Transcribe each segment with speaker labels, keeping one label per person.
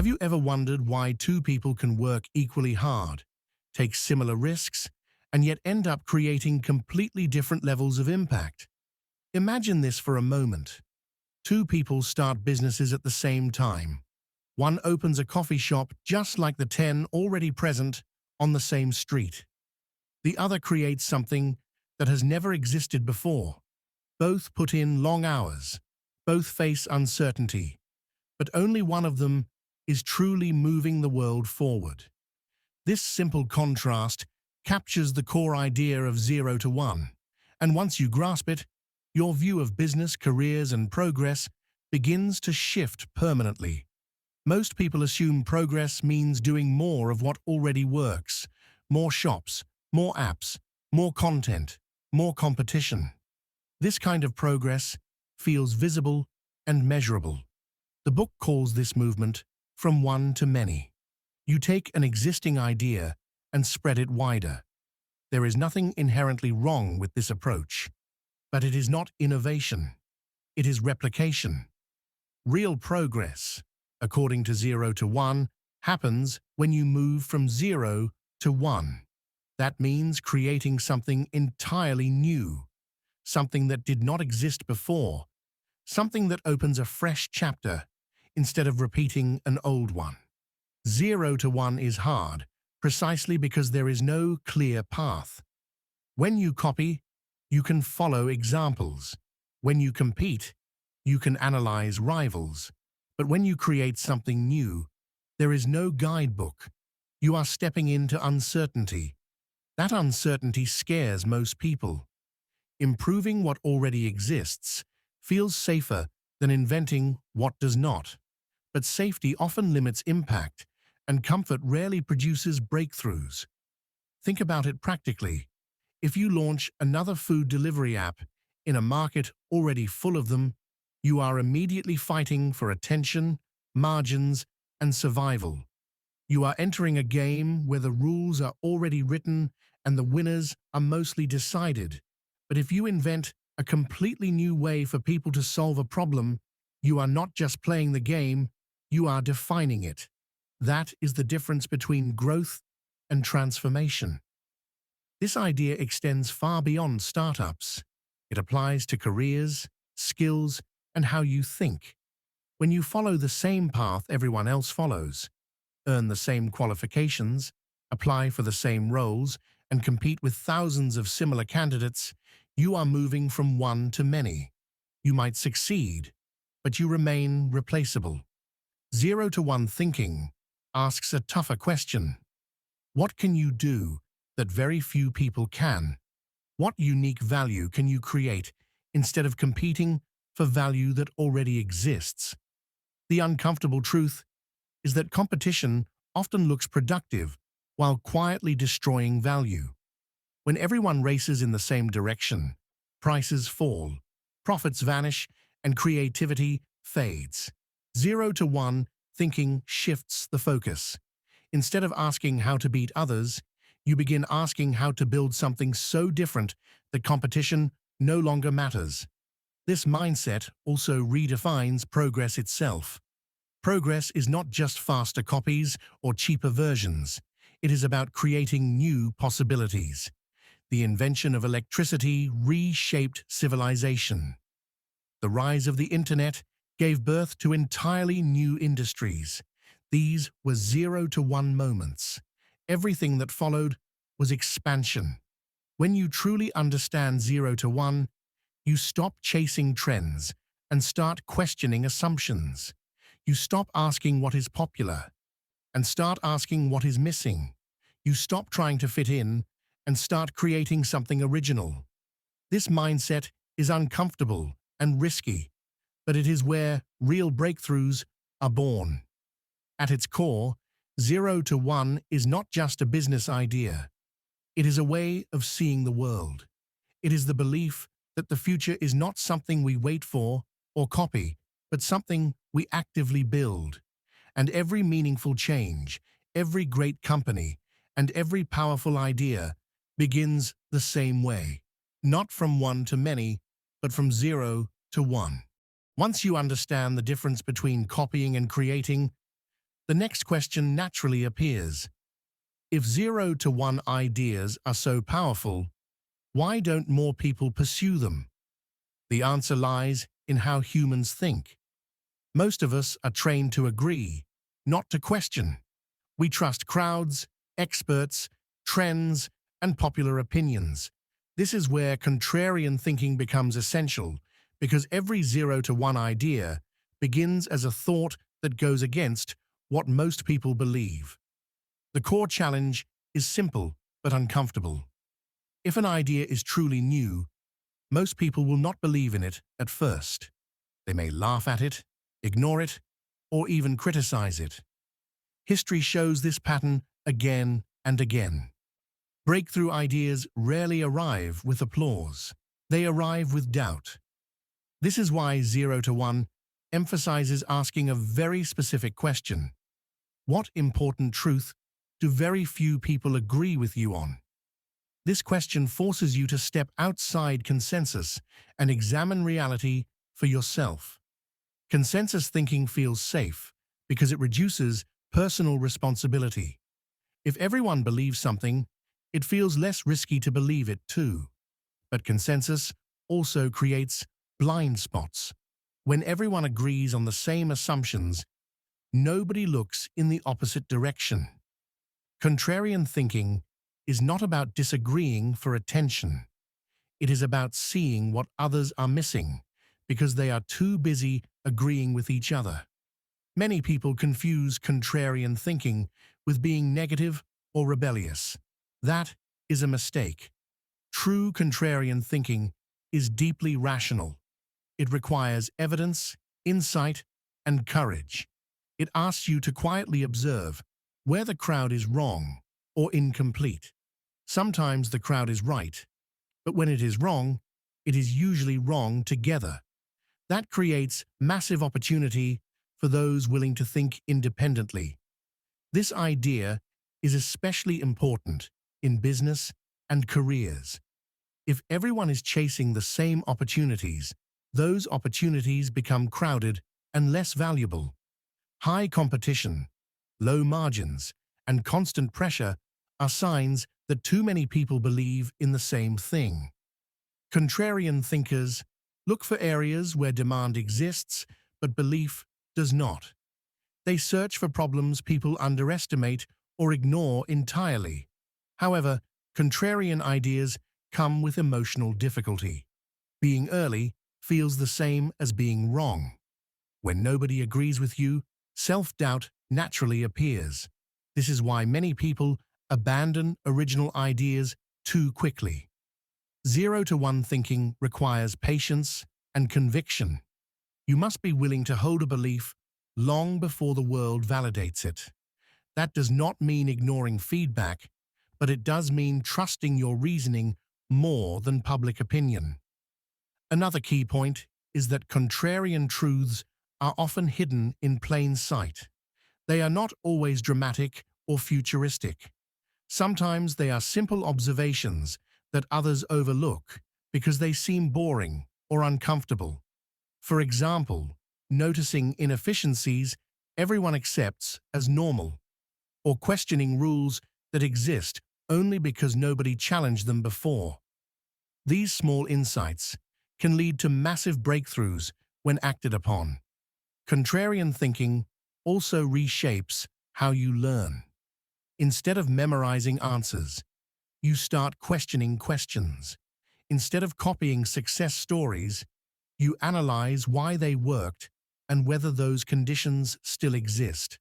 Speaker 1: Have you ever wondered why two people can work equally hard, take similar risks, and yet end up creating completely different levels of impact? Imagine this for a moment. Two people start businesses at the same time. One opens a coffee shop just like the 10 already present on the same street. The other creates something that has never existed before. Both put in long hours. Both face uncertainty. But only one of them is truly moving the world forward. This simple contrast captures the core idea of 0 to 1. And once you grasp it, your view of business, careers, and progress begins to shift permanently. Most people assume progress means doing more of what already works. More shops, more apps, more content, more competition. This kind of progress feels visible and measurable. The book calls this movement from one to many. You take an existing idea and spread it wider. There is nothing inherently wrong with this approach, but it is not innovation. It is replication. Real progress, according to 0 to 1, happens when you move from 0 to 1. That means creating something entirely new, something that did not exist before, something that opens a fresh chapter instead of repeating an old one. 0 to 1 is hard, precisely because there is no clear path. When you copy, you can follow examples. When you compete, you can analyze rivals. But when you create something new, there is no guidebook. You are stepping into uncertainty. That uncertainty scares most people. Improving what already exists feels safer than inventing what does not. But safety often limits impact, and comfort rarely produces breakthroughs. Think about it practically. If you launch another food delivery app in a market already full of them, you are immediately fighting for attention, margins, and survival. You are entering a game where the rules are already written and the winners are mostly decided. But if you invent a completely new way for people to solve a problem, you are not just playing the game, you are defining it. That is the difference between growth and transformation. This idea extends far beyond startups. It applies to careers, skills, and how you think. When you follow the same path everyone else follows, earn the same qualifications, apply for the same roles, and compete with thousands of similar candidates, you are moving from one to many. You might succeed, but you remain replaceable. 0 to 1 thinking asks a tougher question. What can you do that very few people can? What unique value can you create instead of competing for value that already exists? The uncomfortable truth is that competition often looks productive while quietly destroying value. When everyone races in the same direction, prices fall, profits vanish, and creativity fades. 0 to 1 thinking shifts the focus. Instead of asking how to beat others, you begin asking how to build something so different that competition no longer matters. This mindset also redefines progress itself. Progress is not just faster copies or cheaper versions. It is about creating new possibilities. The invention of electricity reshaped civilization. The rise of the internet gave birth to entirely new industries. These were 0 to 1 moments. Everything that followed was expansion. When you truly understand 0 to 1, you stop chasing trends and start questioning assumptions. You stop asking what is popular and start asking what is missing. You stop trying to fit in and start creating something original. This mindset is uncomfortable and risky, but it is where real breakthroughs are born. At its core, 0 to 1 is not just a business idea. It is a way of seeing the world. It is the belief that the future is not something we wait for or copy, but something we actively build. And every meaningful change, every great company, and every powerful idea begins the same way. Not from one to many, but from 0 to 1. Once you understand the difference between copying and creating, the next question naturally appears. If 0 to 1 ideas are so powerful, why don't more people pursue them? The answer lies in how humans think. Most of us are trained to agree, not to question. We trust crowds, experts, trends, and popular opinions. This is where contrarian thinking becomes essential, because every 0 to 1 idea begins as a thought that goes against what most people believe. The core challenge is simple but uncomfortable. If an idea is truly new, most people will not believe in it at first. They may laugh at it, ignore it, or even criticize it. History shows this pattern again and again. Breakthrough ideas rarely arrive with applause. They arrive with doubt. This is why 0 to 1 emphasizes asking a very specific question. What important truth do very few people agree with you on? This question forces you to step outside consensus and examine reality for yourself. Consensus thinking feels safe because it reduces personal responsibility. If everyone believes something, it feels less risky to believe it too. But consensus also creates blind spots. When everyone agrees on the same assumptions, nobody looks in the opposite direction. Contrarian thinking is not about disagreeing for attention. It is about seeing what others are missing because they are too busy agreeing with each other. Many people confuse contrarian thinking with being negative or rebellious. That is a mistake. True contrarian thinking is deeply rational. It requires evidence, insight, and courage. It asks you to quietly observe where the crowd is wrong or incomplete. Sometimes the crowd is right, but when it is wrong, it is usually wrong together. That creates massive opportunity for those willing to think independently. This idea is especially important in business and careers. If everyone is chasing the same opportunities, those opportunities become crowded and less valuable. High competition, low margins, and constant pressure are signs that too many people believe in the same thing. Contrarian thinkers look for areas where demand exists but belief does not. They search for problems people underestimate or ignore entirely. However, contrarian ideas come with emotional difficulty. Being early feels the same as being wrong. When nobody agrees with you, self-doubt naturally appears. This is why many people abandon original ideas too quickly. 0 to 1 thinking requires patience and conviction. You must be willing to hold a belief long before the world validates it. That does not mean ignoring feedback, but it does mean trusting your reasoning more than public opinion. Another key point is that contrarian truths are often hidden in plain sight. They are not always dramatic or futuristic. Sometimes they are simple observations that others overlook because they seem boring or uncomfortable. For example, noticing inefficiencies everyone accepts as normal, or questioning rules that exist only because nobody challenged them before. These small insights can lead to massive breakthroughs when acted upon. Contrarian thinking also reshapes how you learn. Instead of memorizing answers, you start questioning questions. Instead of copying success stories, you analyze why they worked and whether those conditions still exist.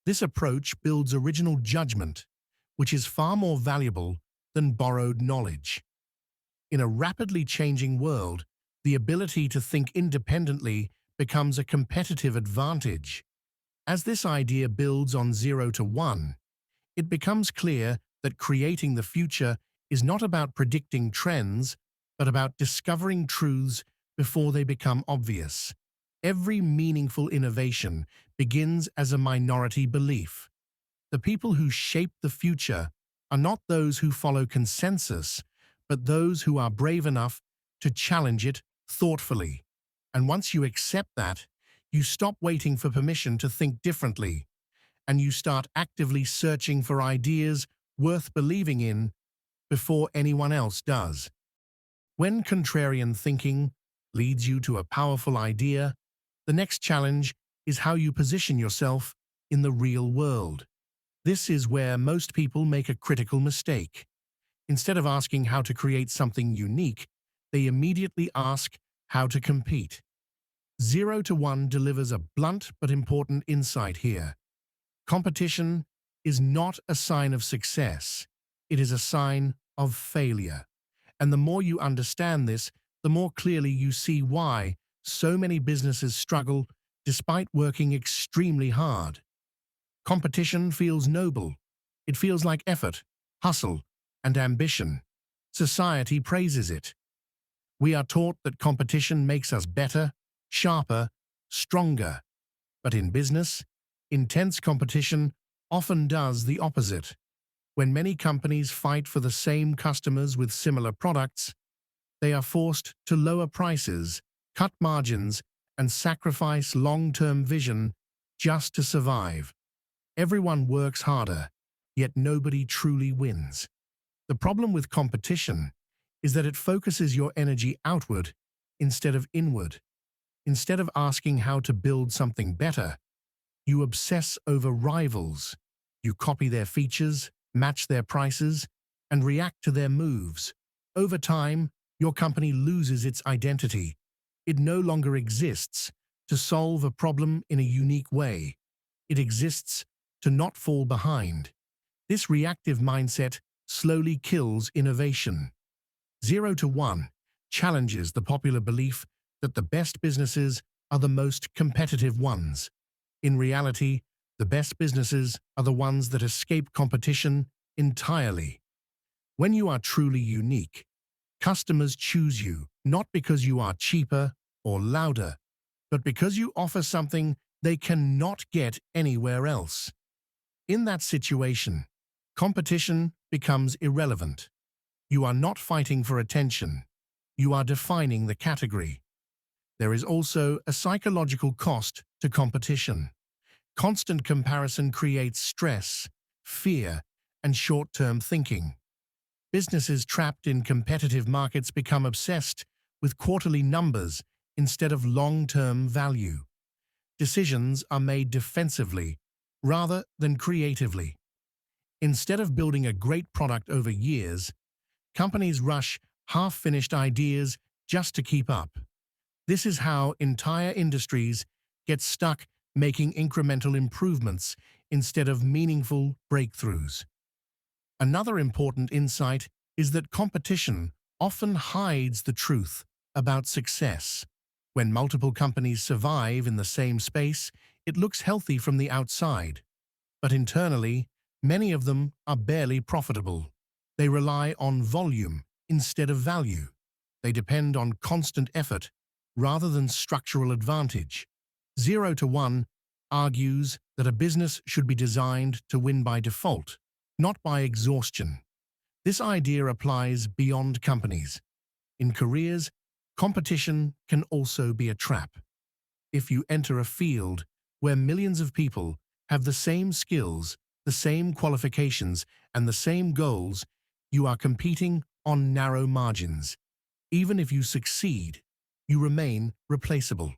Speaker 1: This approach builds original judgment, which is far more valuable than borrowed knowledge. In a rapidly changing world, the ability to think independently becomes a competitive advantage. As this idea builds on 0 to 1, it becomes clear that creating the future is not about predicting trends, but about discovering truths before they become obvious. Every meaningful innovation begins as a minority belief. The people who shape the future are not those who follow consensus, but those who are brave enough to challenge it thoughtfully. And once you accept that, you stop waiting for permission to think differently, and you start actively searching for ideas worth believing in before anyone else does. When contrarian thinking leads you to a powerful idea, the next challenge is how you position yourself in the real world. This is where most people make a critical mistake. Instead of asking how to create something unique, they immediately ask how to compete. 0 to 1 delivers a blunt but important insight here. Competition is not a sign of success. It is a sign of failure. And the more you understand this, the more clearly you see why so many businesses struggle despite working extremely hard. Competition feels noble. It feels like effort, hustle, and ambition. Society praises it. We are taught that competition makes us better, sharper, stronger. But in business, intense competition often does the opposite. When many companies fight for the same customers with similar products, they are forced to lower prices, cut margins, and sacrifice long-term vision just to survive. Everyone works harder, yet nobody truly wins. The problem with competition is that it focuses your energy outward instead of inward. Instead of asking how to build something better, you obsess over rivals. You copy their features, match their prices, and react to their moves. Over time, your company loses its identity. It no longer exists to solve a problem in a unique way. It exists to not fall behind. This reactive mindset slowly kills innovation. 0 to 1 challenges the popular belief that the best businesses are the most competitive ones. In reality, the best businesses are the ones that escape competition entirely. When you are truly unique, customers choose you not because you are cheaper or louder, but because you offer something they cannot get anywhere else. In that situation, competition becomes irrelevant. You are not fighting for attention. You are defining the category. There is also a psychological cost to competition. Constant comparison creates stress, fear, and short-term thinking. Businesses trapped in competitive markets become obsessed with quarterly numbers instead of long-term value. Decisions are made defensively rather than creatively. Instead of building a great product over years, companies rush half-finished ideas just to keep up. This is how entire industries get stuck making incremental improvements instead of meaningful breakthroughs. Another important insight is that competition often hides the truth about success. When multiple companies survive in the same space, it looks healthy from the outside. But internally, many of them are barely profitable. They rely on volume instead of value. They depend on constant effort rather than structural advantage. 0 to 1 argues that a business should be designed to win by default, not by exhaustion. This idea applies beyond companies. In careers, competition can also be a trap. If you enter a field where millions of people have the same skills, the same qualifications, and the same goals, you are competing on narrow margins. Even if you succeed, you remain replaceable.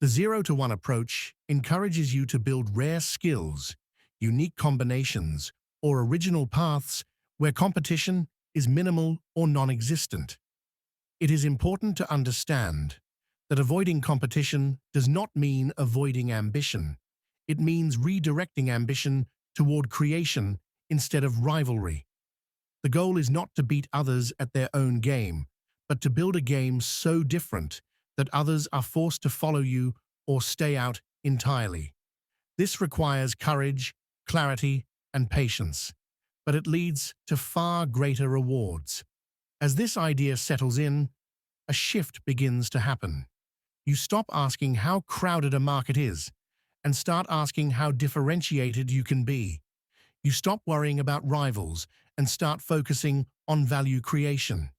Speaker 1: The 0 to 1 approach encourages you to build rare skills, unique combinations, or original paths where competition is minimal or non-existent. It is important to understand that avoiding competition does not mean avoiding ambition. It means redirecting ambition toward creation instead of rivalry. The goal is not to beat others at their own game, but to build a game so different that others are forced to follow you or stay out entirely. This requires courage, clarity, and patience, but it leads to far greater rewards. As this idea settles in, a shift begins to happen. You stop asking how crowded a market is and start asking how differentiated you can be. You stop worrying about rivals and start focusing on value creation.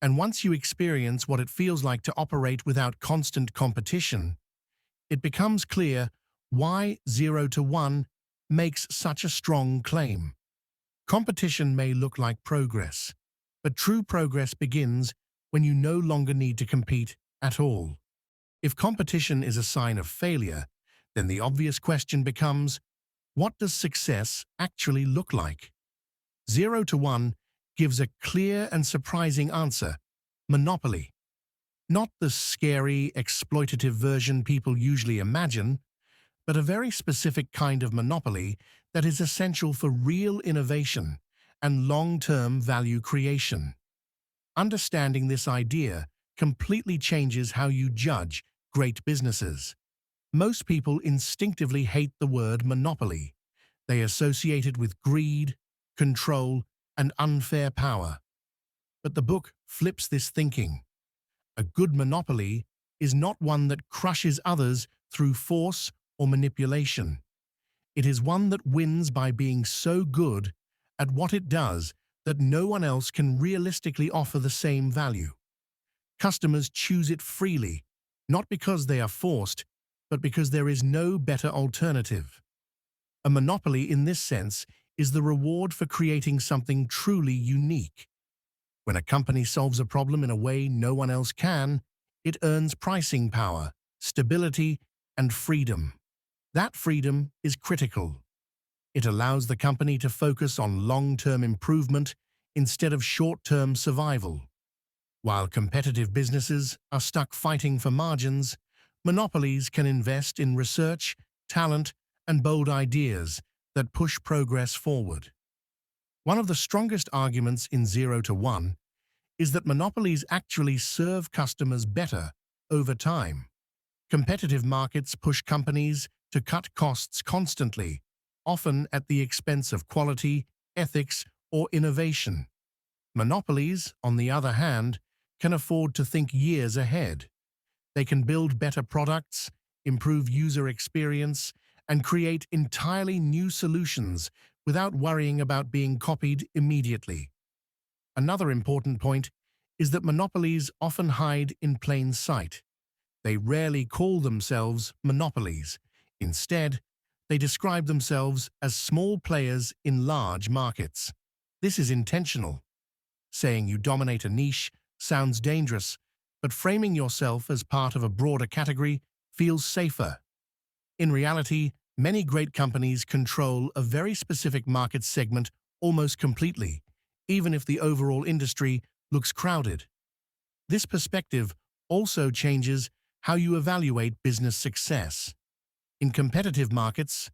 Speaker 1: And once you experience what it feels like to operate without constant competition, it becomes clear why 0 to 1 makes such a strong claim. Competition may look like progress, but true progress begins when you no longer need to compete at all. If competition is a sign of failure, then the obvious question becomes, what does success actually look like? 0 to 1 gives a clear and surprising answer: monopoly. Not the scary, exploitative version people usually imagine, but a very specific kind of monopoly that is essential for real innovation and long-term value creation. Understanding this idea completely changes how you judge great businesses. Most people instinctively hate the word monopoly. They associate it with greed, control, and unfair power. But the book flips this thinking. A good monopoly is not one that crushes others through force or manipulation. It is one that wins by being so good at what it does that no one else can realistically offer the same value. Customers choose it freely, not because they are forced, but because there is no better alternative. A monopoly in this sense is the reward for creating something truly unique. When a company solves a problem in a way no one else can, it earns pricing power, stability, and freedom. That freedom is critical. It allows the company to focus on long-term improvement instead of short-term survival. While competitive businesses are stuck fighting for margins, monopolies can invest in research, talent, and bold ideas that push progress forward. One of the strongest arguments in 0 to 1 is that monopolies actually serve customers better over time. Competitive markets push companies to cut costs constantly, often at the expense of quality, ethics, or innovation. Monopolies, on the other hand, can afford to think years ahead. They can build better products, improve user experience, and create entirely new solutions without worrying about being copied immediately. Another important point is that monopolies often hide in plain sight. They rarely call themselves monopolies. Instead, they describe themselves as small players in large markets. This is intentional. Saying you dominate a niche sounds dangerous, but framing yourself as part of a broader category feels safer. In reality, many great companies control a very specific market segment almost completely, even if the overall industry looks crowded. This perspective also changes how you evaluate business success. In competitive markets,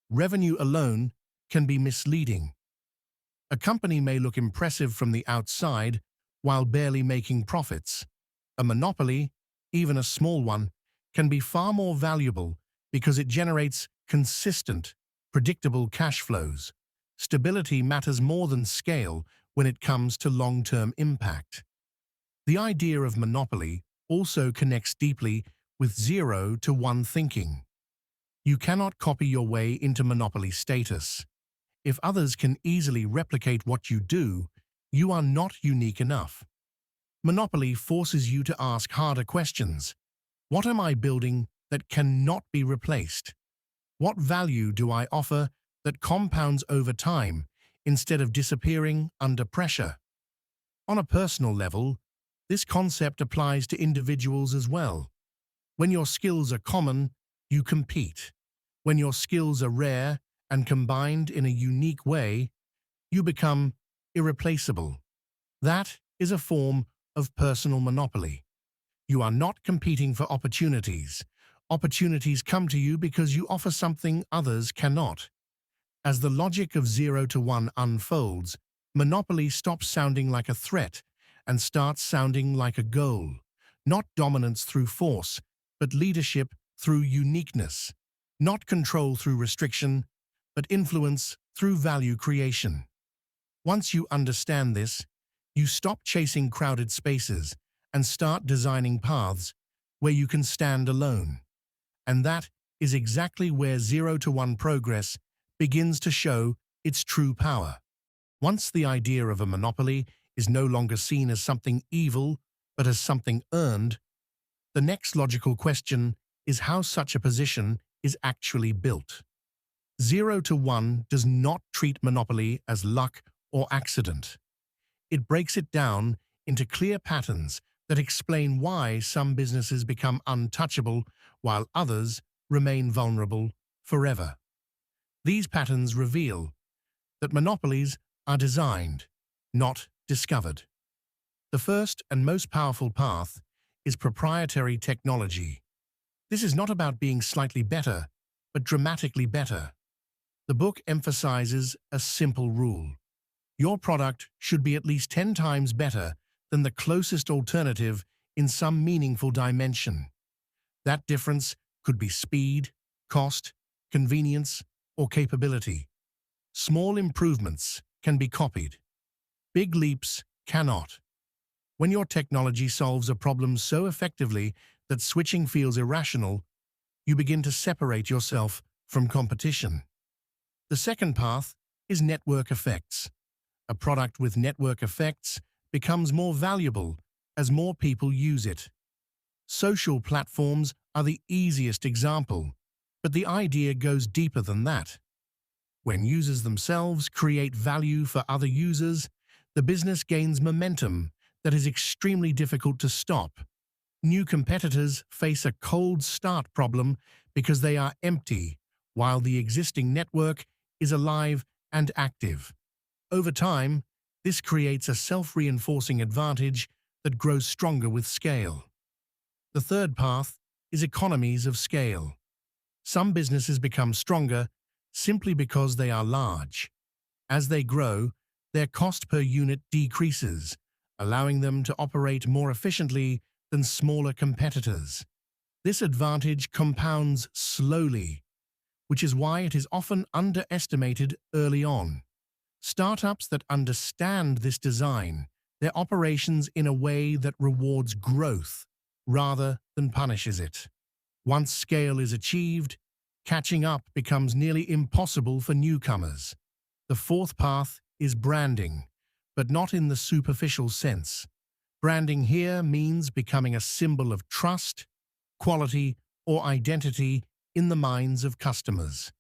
Speaker 1: revenue alone can be misleading. A company may look impressive from the outside while barely making profits. A monopoly, even a small one, can be far more valuable because it generates consistent, predictable cash flows. Stability matters more than scale when it comes to long-term impact. The idea of monopoly also connects deeply with 0 to 1 thinking. You cannot copy your way into monopoly status. If others can easily replicate what you do, you are not unique enough. Monopoly forces you to ask harder questions. What am I building that cannot be replaced? What value do I offer that compounds over time instead of disappearing under pressure? On a personal level, this concept applies to individuals as well. When your skills are common, you compete. When your skills are rare and combined in a unique way, you become irreplaceable. That is a form of personal monopoly. You are not competing for opportunities. Opportunities come to you because you offer something others cannot. As the logic of 0 to 1 unfolds, monopoly stops sounding like a threat and starts sounding like a goal. Not dominance through force, but leadership through uniqueness. Not control through restriction, but influence through value creation. Once you understand this, you stop chasing crowded spaces and start designing paths where you can stand alone. And that is exactly where 0 to 1 progress begins to show its true power. Once the idea of a monopoly is no longer seen as something evil, but as something earned, the next logical question is how such a position is actually built. 0 to 1 does not treat monopoly as luck or accident. It breaks it down into clear patterns that explain why some businesses become untouchable while others remain vulnerable forever. These patterns reveal that monopolies are designed, not discovered. The first and most powerful path is proprietary technology. This is not about being slightly better, but dramatically better. The book emphasizes a simple rule. Your product should be at least 10 times better than the closest alternative in some meaningful dimension. That difference could be speed, cost, convenience, or capability. Small improvements can be copied. Big leaps cannot. When your technology solves a problem so effectively that switching feels irrational, you begin to separate yourself from competition. The second path is network effects. A product with network effects becomes more valuable as more people use it. Social platforms are the easiest example, but the idea goes deeper than that. When users themselves create value for other users, the business gains momentum that is extremely difficult to stop. New competitors face a cold start problem because they are empty, while the existing network is alive and active. Over time, this creates a self-reinforcing advantage that grows stronger with scale. The third path is economies of scale. Some businesses become stronger simply because they are large. As they grow, their cost per unit decreases, allowing them to operate more efficiently than smaller competitors. This advantage compounds slowly, which is why it is often underestimated early on. Startups that understand this design their operations in a way that rewards growth rather than punishes it. Once scale is achieved, catching up becomes nearly impossible for newcomers. The fourth path is branding, but not in the superficial sense. Branding here means becoming a symbol of trust, quality, or identity in the minds of customers.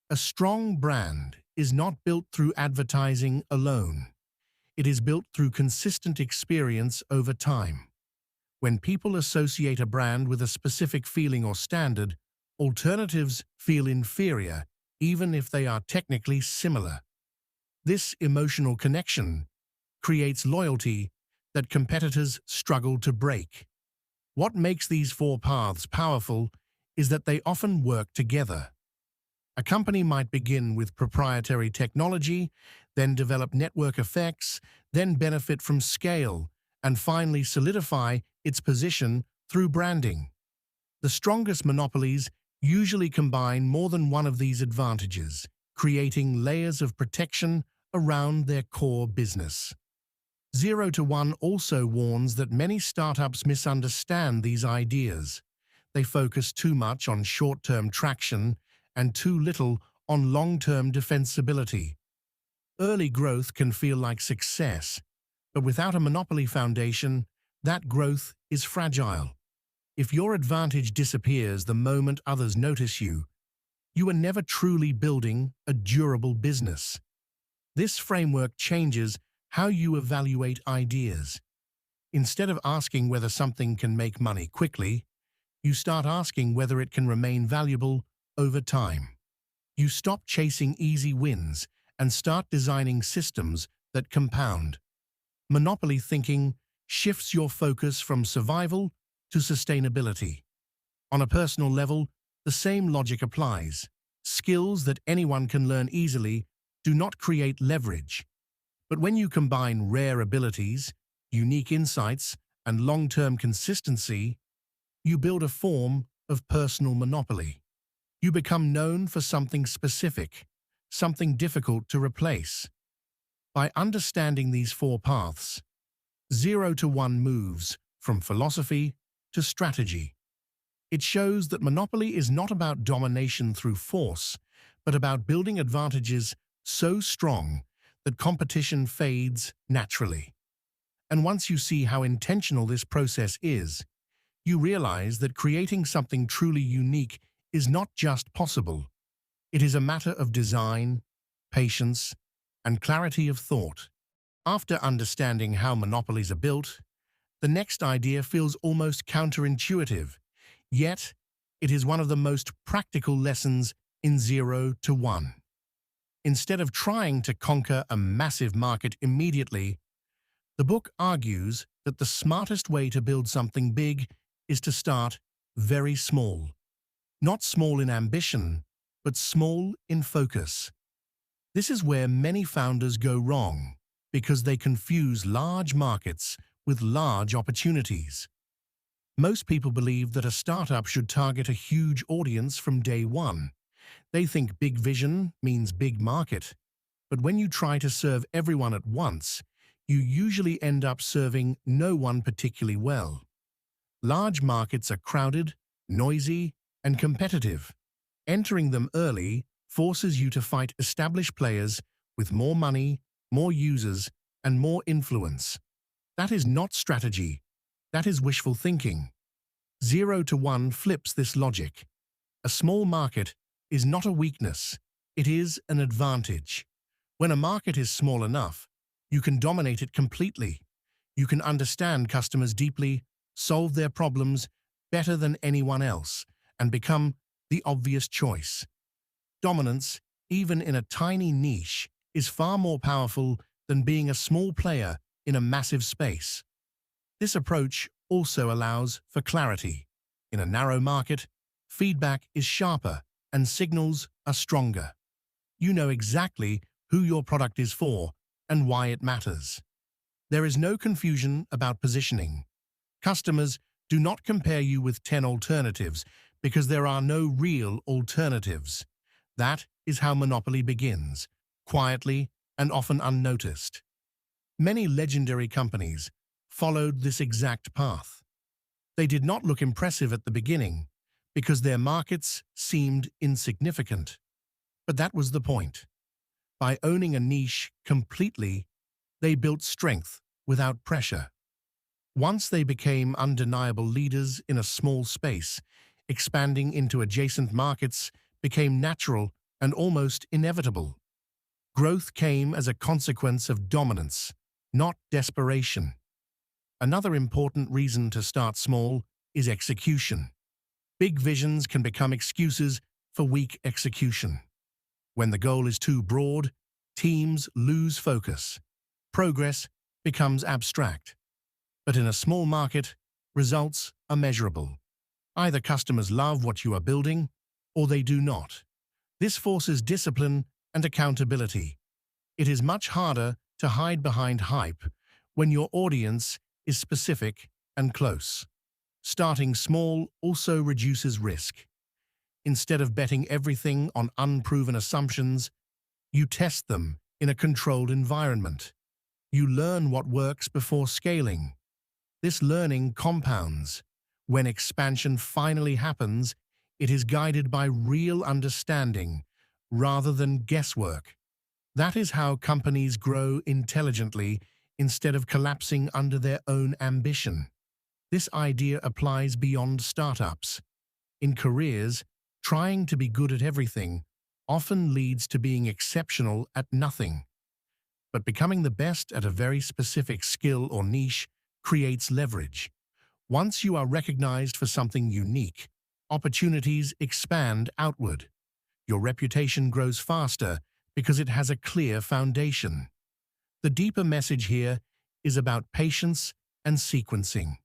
Speaker 1: A strong brand is not built through advertising alone. It is built through consistent experience over time. When people associate a brand with a specific feeling or standard, alternatives feel inferior, even if they are technically similar. This emotional connection creates loyalty that competitors struggle to break. What makes these four paths powerful is that they often work together. A company might begin with proprietary technology, then develop network effects, then benefit from scale, and finally solidify its position through branding. The strongest monopolies usually combine more than one of these advantages, creating layers of protection around their core business. 0 to 1 also warns that many startups misunderstand these ideas. They focus too much on short-term traction and too little on long-term defensibility. Early growth can feel like success, but without a monopoly foundation, that growth is fragile. If your advantage disappears the moment others notice you, you are never truly building a durable business. This framework changes how you evaluate ideas. Instead of asking whether something can make money quickly, you start asking whether it can remain valuable over time. You stop chasing easy wins and start designing systems that compound. Monopoly thinking shifts your focus from survival to sustainability. On a personal level, the same logic applies. Skills that anyone can learn easily do not create leverage. But when you combine rare abilities, unique insights, and long-term consistency, you build a form of personal monopoly. You become known for something specific, something difficult to replace. By understanding these four paths, 0 to 1 moves from philosophy to strategy. It shows that monopoly is not about domination through force, but about building advantages so strong that competition fades naturally. And once you see how intentional this process is, you realize that creating something truly unique is not just possible, It is a matter of design, patience, and clarity of thought. After understanding how monopolies are built, the next idea feels almost counterintuitive, yet it is one of the most practical lessons in 0 to 1. Instead of trying to conquer a massive market immediately, the book argues that the smartest way to build something big is to start very small. Not small in ambition, but small in focus. This is where many founders go wrong, because they confuse large markets with large opportunities. Most people believe that a startup should target a huge audience from day one. They think big vision means big market. But when you try to serve everyone at once, you usually end up serving no one particularly well. Large markets are crowded, noisy, and competitive. Entering them early forces you to fight established players with more money, more users, and more influence. That is not strategy. That is wishful thinking. 0 to 1 flips this logic. A small market is not a weakness. It is an advantage. When a market is small enough, you can dominate it completely. You can understand customers deeply, solve their problems better than anyone else, and become the obvious choice. Dominance, even in a tiny niche, is far more powerful than being a small player in a massive space. This approach also allows for clarity. In a narrow market, feedback is sharper and signals are stronger. You know exactly who your product is for and why it matters. There is no confusion about positioning. Customers do not compare you with 10 alternatives because there are no real alternatives. That is how monopoly begins, quietly and often unnoticed. Many legendary companies followed this exact path. They did not look impressive at the beginning because their markets seemed insignificant. But that was the point. By owning a niche completely, they built strength without pressure. Once they became undeniable leaders in a small space, expanding into adjacent markets became natural and almost inevitable. Growth came as a consequence of dominance, not desperation. Another important reason to start small is execution. Big visions can become excuses for weak execution. When the goal is too broad, teams lose focus. Progress becomes abstract. But in a small market, results are measurable. Either customers love what you are building, or they do not. This forces discipline and accountability. It is much harder to hide behind hype when your audience is specific and close. Starting small also reduces risk. Instead of betting everything on unproven assumptions, you test them in a controlled environment. You learn what works before scaling. This learning compounds. When expansion finally happens, it is guided by real understanding rather than guesswork. That is how companies grow intelligently instead of collapsing under their own ambition. This idea applies beyond startups. In careers, trying to be good at everything often leads to being exceptional at nothing. But becoming the best at a very specific skill or niche creates leverage. Once you are recognized for something unique, opportunities expand outward. Your reputation grows faster because it has a clear foundation. The deeper message here is about patience and sequencing.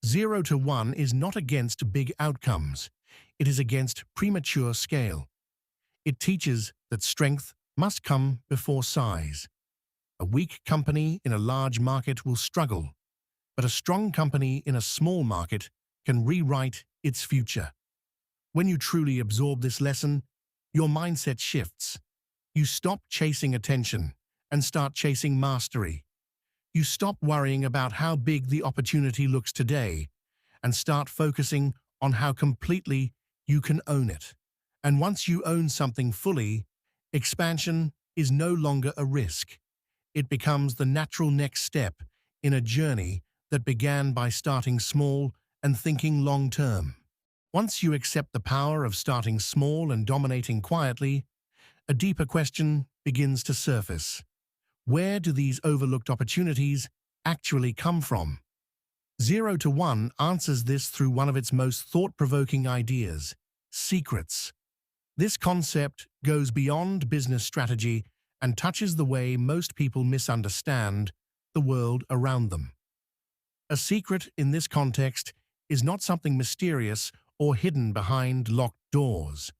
Speaker 1: 0 to 1 is not against big outcomes. It is against premature scale. It teaches that strength must come before size. A weak company in a large market will struggle, but a strong company in a small market can rewrite its future. When you truly absorb this lesson, your mindset shifts. You stop chasing attention and start chasing mastery. You stop worrying about how big the opportunity looks today and start focusing on how completely you can own it. And once you own something fully, expansion is no longer a risk. It becomes the natural next step in a journey that began by starting small and thinking long-term. Once you accept the power of starting small and dominating quietly, a deeper question begins to surface. Where do these overlooked opportunities actually come from? 0 to 1 answers this through one of its most thought-provoking ideas: secrets. This concept goes beyond business strategy and touches the way most people misunderstand the world around them. A secret in this context is not something mysterious or hidden behind locked doors.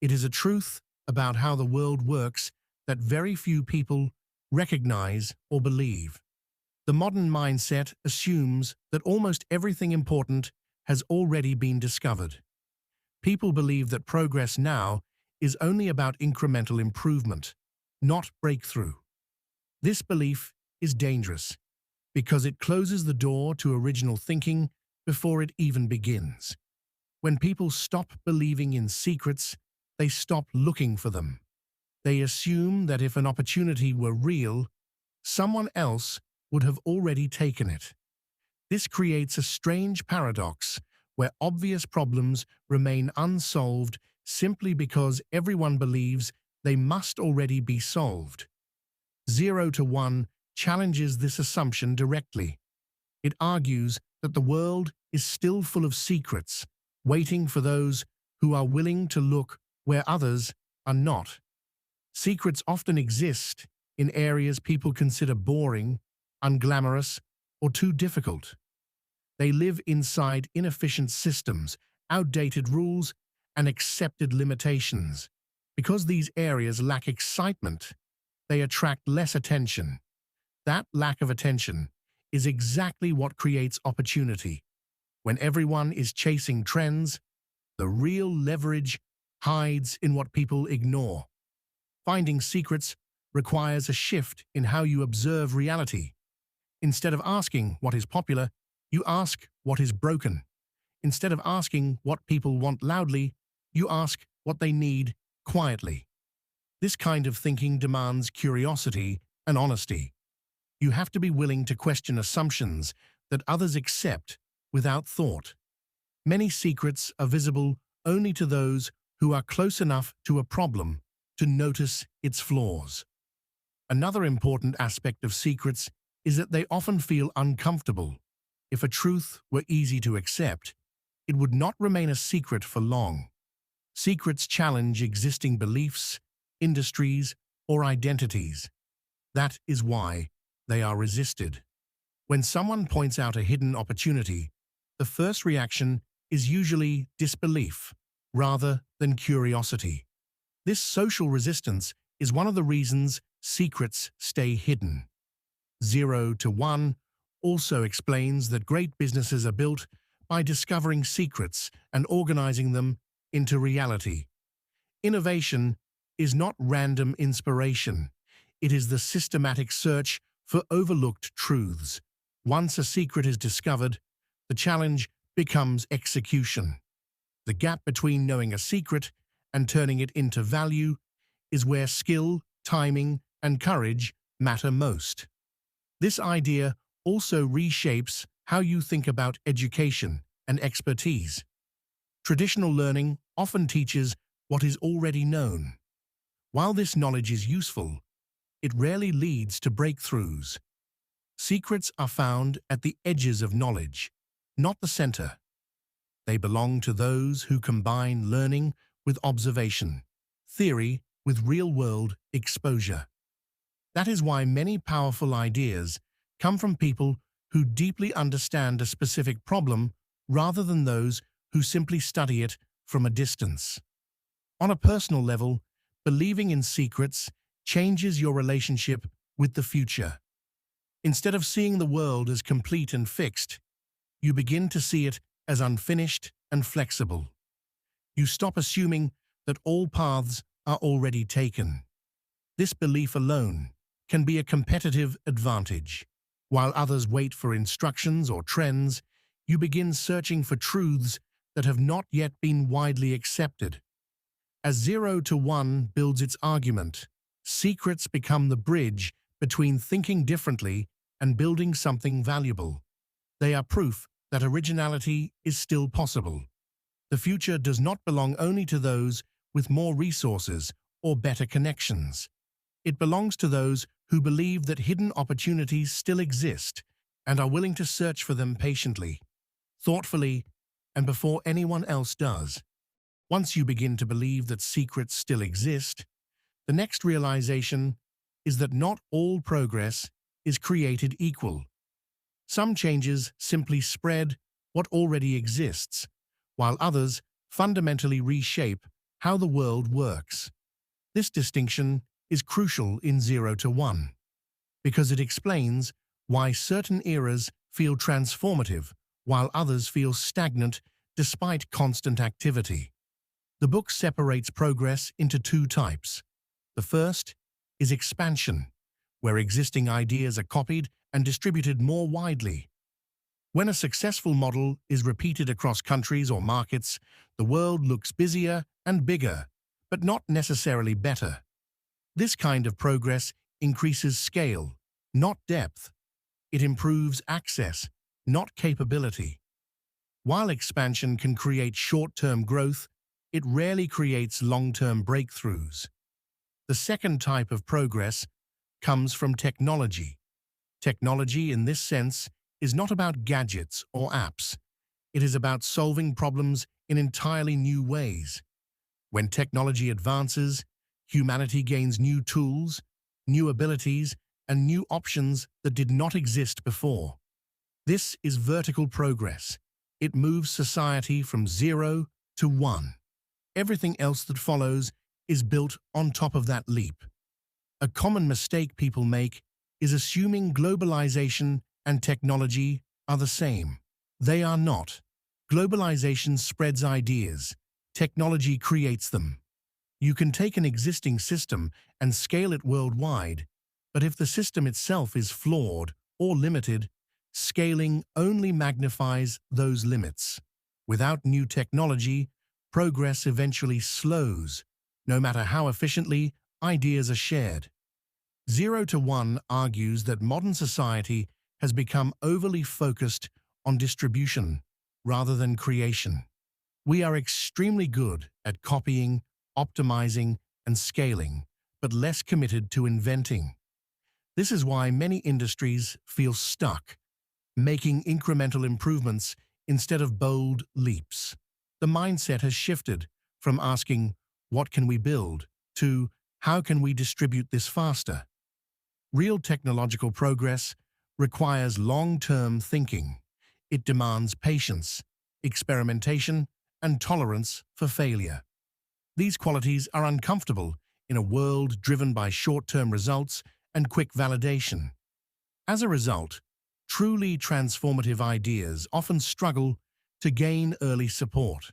Speaker 1: It is a truth about how the world works that very few people recognize or believe. The modern mindset assumes that almost everything important has already been discovered. People believe that progress now is only about incremental improvement, not breakthrough. This belief is dangerous because it closes the door to original thinking before it even begins. When people stop believing in secrets, they stop looking for them. They assume that if an opportunity were real, someone else would have already taken it. This creates a strange paradox where obvious problems remain unsolved simply because everyone believes they must already be solved. 0 to 1 challenges this assumption directly. It argues that the world is still full of secrets, waiting for those who are willing to look where others are not. Secrets often exist in areas people consider boring, unglamorous, or too difficult. They live inside inefficient systems, outdated rules, and accepted limitations. Because these areas lack excitement, they attract less attention. That lack of attention is exactly what creates opportunity. When everyone is chasing trends, the real leverage hides in what people ignore. Finding secrets requires a shift in how you observe reality. Instead of asking what is popular, you ask what is broken. Instead of asking what people want loudly, you ask what they need quietly. This kind of thinking demands curiosity and honesty. You have to be willing to question assumptions that others accept without thought. Many secrets are visible only to those who are close enough to a problem to notice its flaws. Another important aspect of secrets is that they often feel uncomfortable. If a truth were easy to accept, it would not remain a secret for long. Secrets challenge existing beliefs, industries, or identities. That is why they are resisted. When someone points out a hidden opportunity, the first reaction is usually disbelief rather than curiosity. This social resistance is one of the reasons secrets stay hidden. 0 to 1 also explains that great businesses are built by discovering secrets and organizing them into reality. Innovation is not random inspiration. It is the systematic search for overlooked truths. Once a secret is discovered, the challenge becomes execution. The gap between knowing a secret and turning it into value is where skill, timing, and courage matter most. This idea also reshapes how you think about education and expertise. Traditional learning often teaches what is already known. While this knowledge is useful, it rarely leads to breakthroughs. Secrets are found at the edges of knowledge, not the center. They belong to those who combine learning with observation, theory with real-world exposure. That is why many powerful ideas come from people who deeply understand a specific problem rather than those who simply study it from a distance. On a personal level, believing in secrets changes your relationship with the future. Instead of seeing the world as complete and fixed, you begin to see it as unfinished and flexible. You stop assuming that all paths are already taken. This belief alone can be a competitive advantage. While others wait for instructions or trends, you begin searching for truths that have not yet been widely accepted. As 0 to 1 builds its argument, secrets become the bridge between thinking differently and building something valuable. They are proof that originality is still possible. The future does not belong only to those with more resources or better connections. It belongs to those who believe that hidden opportunities still exist and are willing to search for them patiently, thoughtfully, and before anyone else does. Once you begin to believe that secrets still exist, the next realization is that not all progress is created equal. Some changes simply spread what already exists, while others fundamentally reshape how the world works. This distinction is crucial in 0 to 1, because it explains why certain eras feel transformative while others feel stagnant despite constant activity. The book separates progress into two types. The first is expansion, where existing ideas are copied and distributed more widely. When a successful model is repeated across countries or markets, the world looks busier and bigger, but not necessarily better. This kind of progress increases scale, not depth. It improves access, not capability. While expansion can create short-term growth, it rarely creates long-term breakthroughs. The second type of progress comes from technology. Technology, in this sense, is not about gadgets or apps. It is about solving problems in entirely new ways. When technology advances, humanity gains new tools, new abilities, and new options that did not exist before. This is vertical progress. It moves society from 0 to 1. Everything else that follows is built on top of that leap. A common mistake people make is assuming globalization and technology are the same. They are not. Globalization spreads ideas. Technology creates them. You can take an existing system and scale it worldwide, but if the system itself is flawed or limited, scaling only magnifies those limits. Without new technology, progress eventually slows, no matter how efficiently ideas are shared. 0 to 1 argues that modern society has become overly focused on distribution rather than creation. We are extremely good at copying, optimizing, and scaling, but less committed to inventing. This is why many industries feel stuck, making incremental improvements instead of bold leaps. The mindset has shifted from asking, "What can we build?" to "How can we distribute this faster?" Real technological progress requires long-term thinking. It demands patience, experimentation, and tolerance for failure. These qualities are uncomfortable in a world driven by short-term results and quick validation. As a result, truly transformative ideas often struggle to gain early support.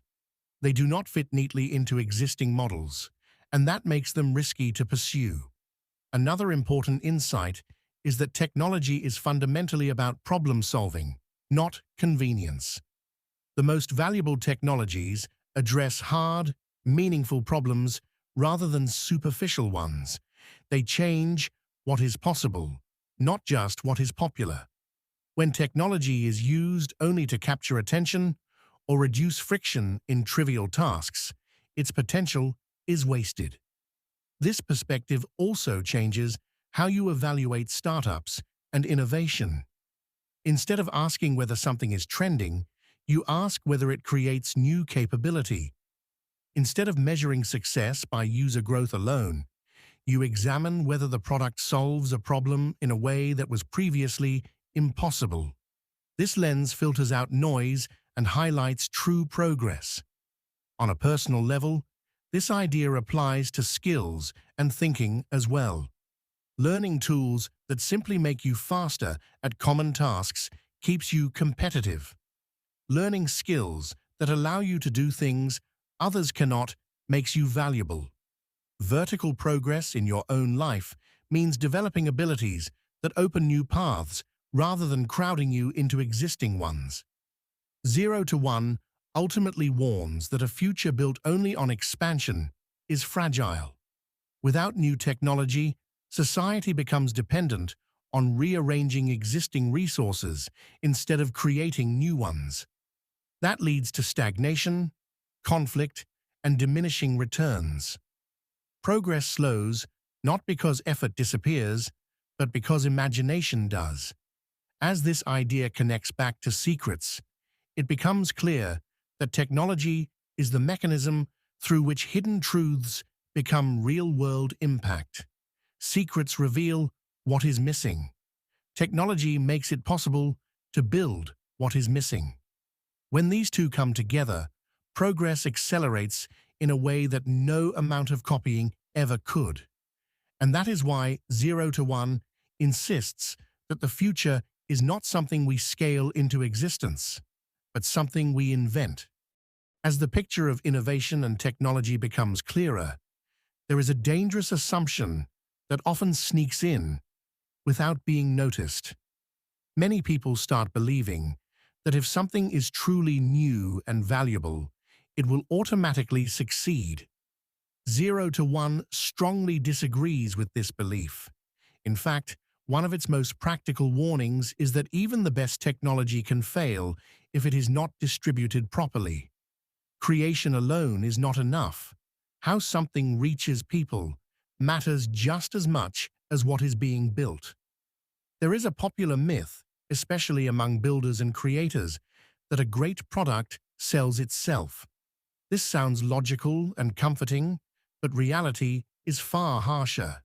Speaker 1: They do not fit neatly into existing models, and that makes them risky to pursue. Another important insight is that technology is fundamentally about problem-solving, not convenience. The most valuable technologies address hard, meaningful problems rather than superficial ones. They change what is possible, not just what is popular. When technology is used only to capture attention or reduce friction in trivial tasks, its potential is wasted. This perspective also changes how you evaluate startups and innovation. Instead of asking whether something is trending, you ask whether it creates new capability. Instead of measuring success by user growth alone, you examine whether the product solves a problem in a way that was previously impossible. This lens filters out noise and highlights true progress. On a personal level, this idea applies to skills and thinking as well. Learning tools that simply make you faster at common tasks keeps you competitive. Learning skills that allow you to do things others cannot makes you valuable. Vertical progress in your own life means developing abilities that open new paths rather than crowding you into existing ones. 0 to 1 ultimately warns that a future built only on expansion is fragile. Without new technology, society becomes dependent on rearranging existing resources instead of creating new ones. That leads to stagnation, conflict, and diminishing returns. Progress slows not because effort disappears, but because imagination does. As this idea connects back to secrets, it becomes clear that technology is the mechanism through which hidden truths become real-world impact. Secrets reveal what is missing. Technology makes it possible to build what is missing. When these two come together, progress accelerates in a way that no amount of copying ever could. And that is why 0 to 1 insists that the future is not something we scale into existence, but something we invent. As the picture of innovation and technology becomes clearer, there is a dangerous assumption that often sneaks in without being noticed. Many people start believing that if something is truly new and valuable, it will automatically succeed. 0 to 1 strongly disagrees with this belief. In fact, one of its most practical warnings is that even the best technology can fail if it is not distributed properly. Creation alone is not enough. How something reaches people matters just as much as what is being built. There is a popular myth, especially among builders and creators, that a great product sells itself. This sounds logical and comforting, but reality is far harsher.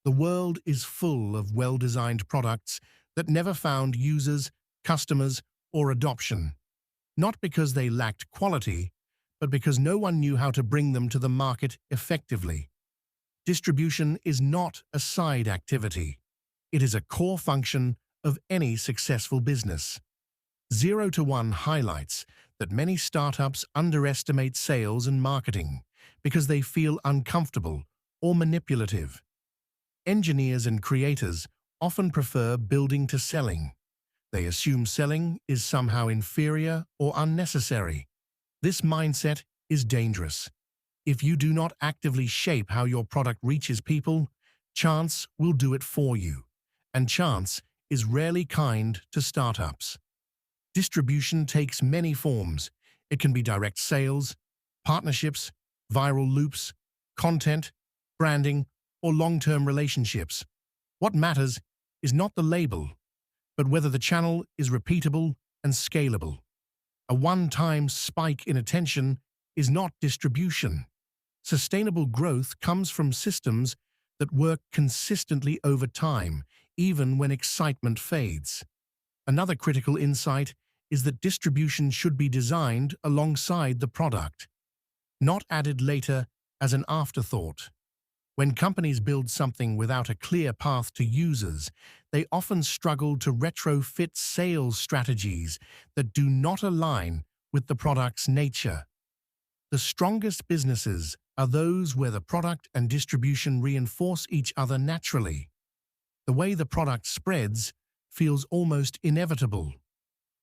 Speaker 1: The world is full of well-designed products that never found users, customers, or adoption. Not because they lacked quality, but because no one knew how to bring them to the market effectively. Distribution is not a side activity. It is a core function of any successful business. 0 to 1 highlights that many startups underestimate sales and marketing because they feel uncomfortable or manipulative. Engineers and creators often prefer building to selling. They assume selling is somehow inferior or unnecessary. This mindset is dangerous. If you do not actively shape how your product reaches people, chance will do it for you. And chance is rarely kind to startups. Distribution takes many forms. It can be direct sales, partnerships, viral loops, content, branding, or long-term relationships. What matters is not the label, but whether the channel is repeatable and scalable. A one-time spike in attention is not distribution. Sustainable growth comes from systems that work consistently over time, even when excitement fades. Another critical insight is that distribution should be designed alongside the product, not added later as an afterthought. When companies build something without a clear path to users, they often struggle to retrofit sales strategies that do not align with the product's nature. The strongest businesses are those where the product and distribution reinforce each other naturally. The way the product spreads feels almost inevitable.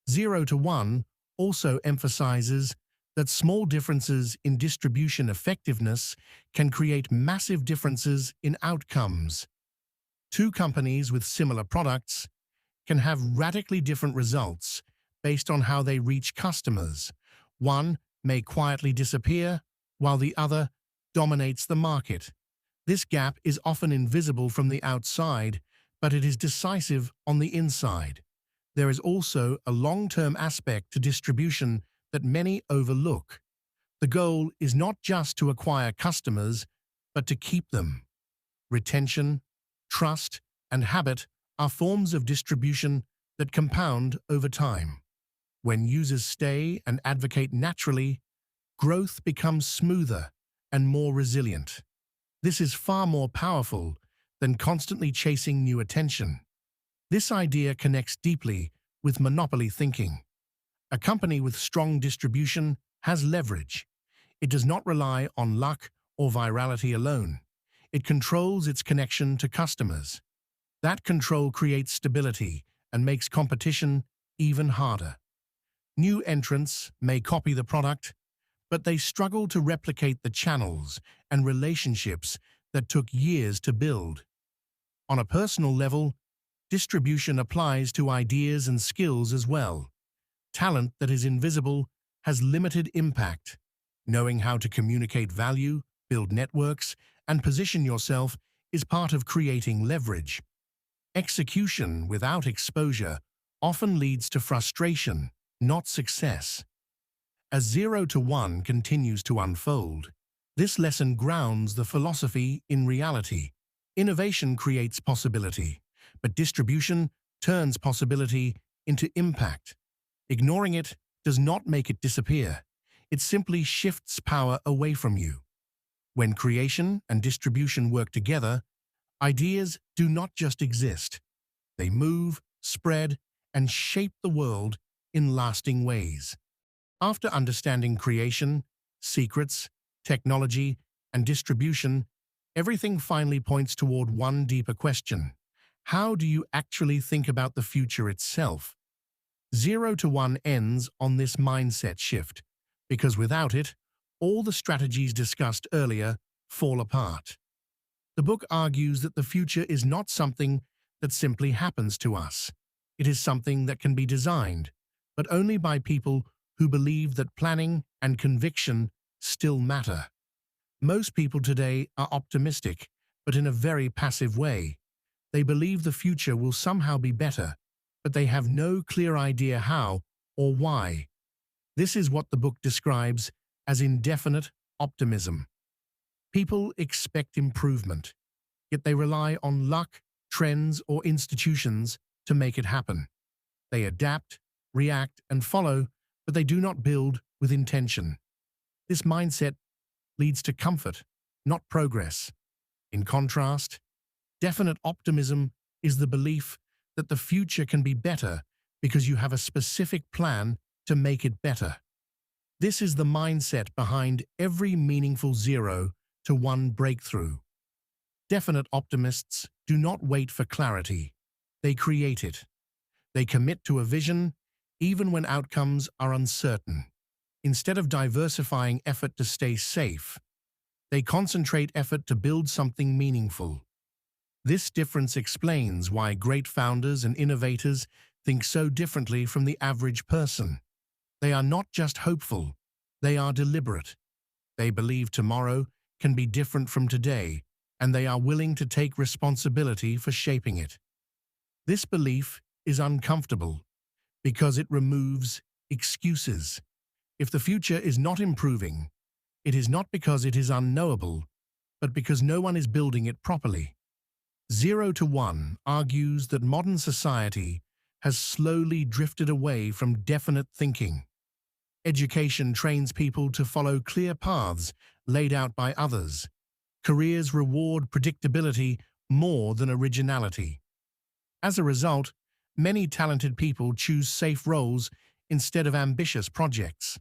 Speaker 1: 0 to 1 also emphasizes that small differences in distribution effectiveness can create massive differences in outcomes. Two companies with similar products can have radically different results based on how they reach customers. One may quietly disappear, while the other dominates the market. This gap is often invisible from the outside, but it is decisive on the inside. There is also a long-term aspect to distribution that many overlook. The goal is not just to acquire customers, but to keep them. Retention, trust, and habit are forms of distribution that compound over time. When users stay and advocate naturally, growth becomes smoother and more resilient. This is far more powerful than constantly chasing new attention. This idea connects deeply with monopoly thinking. A company with strong distribution has leverage. It does not rely on luck or virality alone. It controls its connection to customers. That control creates stability and makes competition even harder. New entrants may copy the product, but they struggle to replicate the channels and relationships that took years to build. On a personal level, distribution applies to ideas and skills as well. Talent that is invisible has limited impact. Knowing how to communicate value, build networks, and position yourself is part of creating leverage. Execution without exposure often leads to frustration, not success. As 0 to 1 continues to unfold, this lesson grounds the philosophy in reality. Innovation creates possibility, but distribution turns possibility into impact. Ignoring it does not make it disappear. It simply shifts power away from you. When creation and distribution work together, ideas do not just exist. They move, spread, and shape the world in lasting ways. After understanding creation, secrets, technology, and distribution, everything finally points toward one deeper question. How do you actually think about the future itself? 0 to 1 ends on this mindset shift, because without it, all the strategies discussed earlier fall apart. The book argues that the future is not something that simply happens to us. It is something that can be designed, but only by people who believe that planning and conviction still matter. Most people today are optimistic, but in a very passive way. They believe the future will somehow be better, but they have no clear idea how or why. This is what the book describes as indefinite optimism. People expect improvement, yet they rely on luck, trends, or institutions to make it happen. They adapt, react, and follow, but they do not build with intention. This mindset leads to comfort, not progress. In contrast, definite optimism is the belief that the future can be better because you have a specific plan to make it better. This is the mindset behind every meaningful 0 to 1 breakthrough. Definite optimists do not wait for clarity. They create it. They commit to a vision even when outcomes are uncertain. Instead of diversifying effort to stay safe, they concentrate effort to build something meaningful. This difference explains why great founders and innovators think so differently from the average person. They are not just hopeful, they are deliberate. They believe tomorrow can be different from today, and they are willing to take responsibility for shaping it. This belief is uncomfortable because it removes excuses. If the future is not improving, it is not because it is unknowable, but because no one is building it properly. 0 to 1 argues that modern society has slowly drifted away from definite thinking. Education trains people to follow clear paths laid out by others. Careers reward predictability more than originality. As a result, many talented people choose safe roles instead of ambitious projects.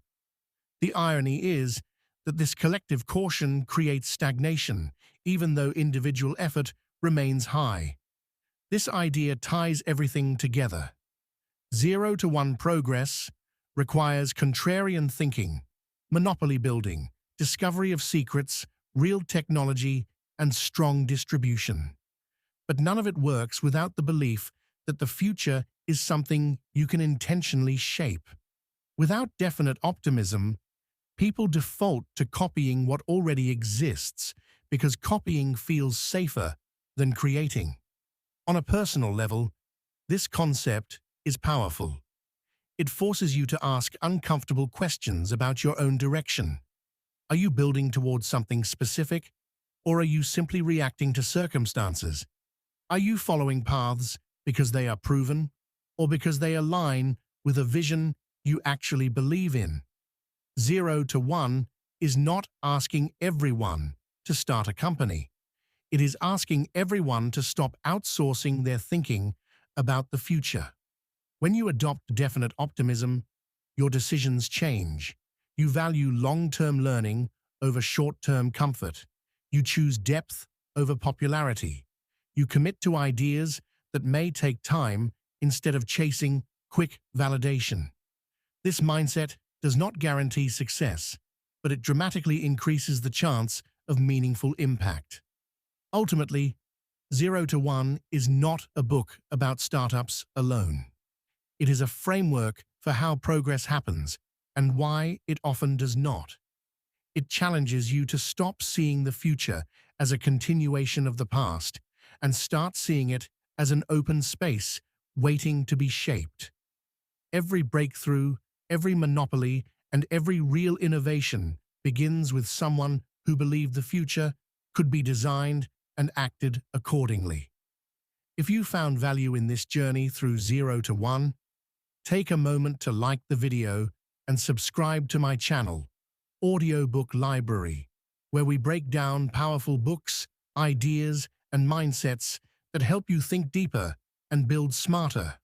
Speaker 1: The irony is that this collective caution creates stagnation, even though individual effort remains high. This idea ties everything together. 0 to 1 progress requires contrarian thinking, monopoly building, discovery of secrets, real technology, and strong distribution. But none of it works without the belief that the future is something you can intentionally shape. Without definite optimism, people default to copying what already exists because copying feels safer than creating. On a personal level, this concept is powerful. It forces you to ask uncomfortable questions about your own direction. Are you building towards something specific, or are you simply reacting to circumstances? Are you following paths because they are proven, or because they align with a vision you actually believe in? 0 to 1 is not asking everyone to start a company. It is asking everyone to stop outsourcing their thinking about the future. When you adopt definite optimism, your decisions change. You value long-term learning over short-term comfort. You choose depth over popularity. You commit to ideas that may take time instead of chasing quick validation. This mindset does not guarantee success, but it dramatically increases the chance of meaningful impact. Ultimately, 0 to 1 is not a book about startups alone. It is a framework for how progress happens and why it often does not. It challenges you to stop seeing the future as a continuation of the past and start seeing it as an open space waiting to be shaped. Every breakthrough, every monopoly, and every real innovation begins with someone who believed the future could be designed and acted accordingly. If you found value in this journey through 0 to 1, take a moment to like the video and subscribe to my channel, Audiobook Library, where we break down powerful books, ideas, and mindsets that help you think deeper and build smarter.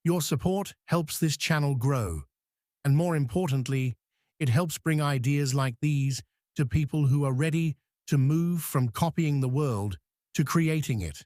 Speaker 1: Your support helps this channel grow, and more importantly, it helps bring ideas like these to people who are ready to move from copying the world to creating it.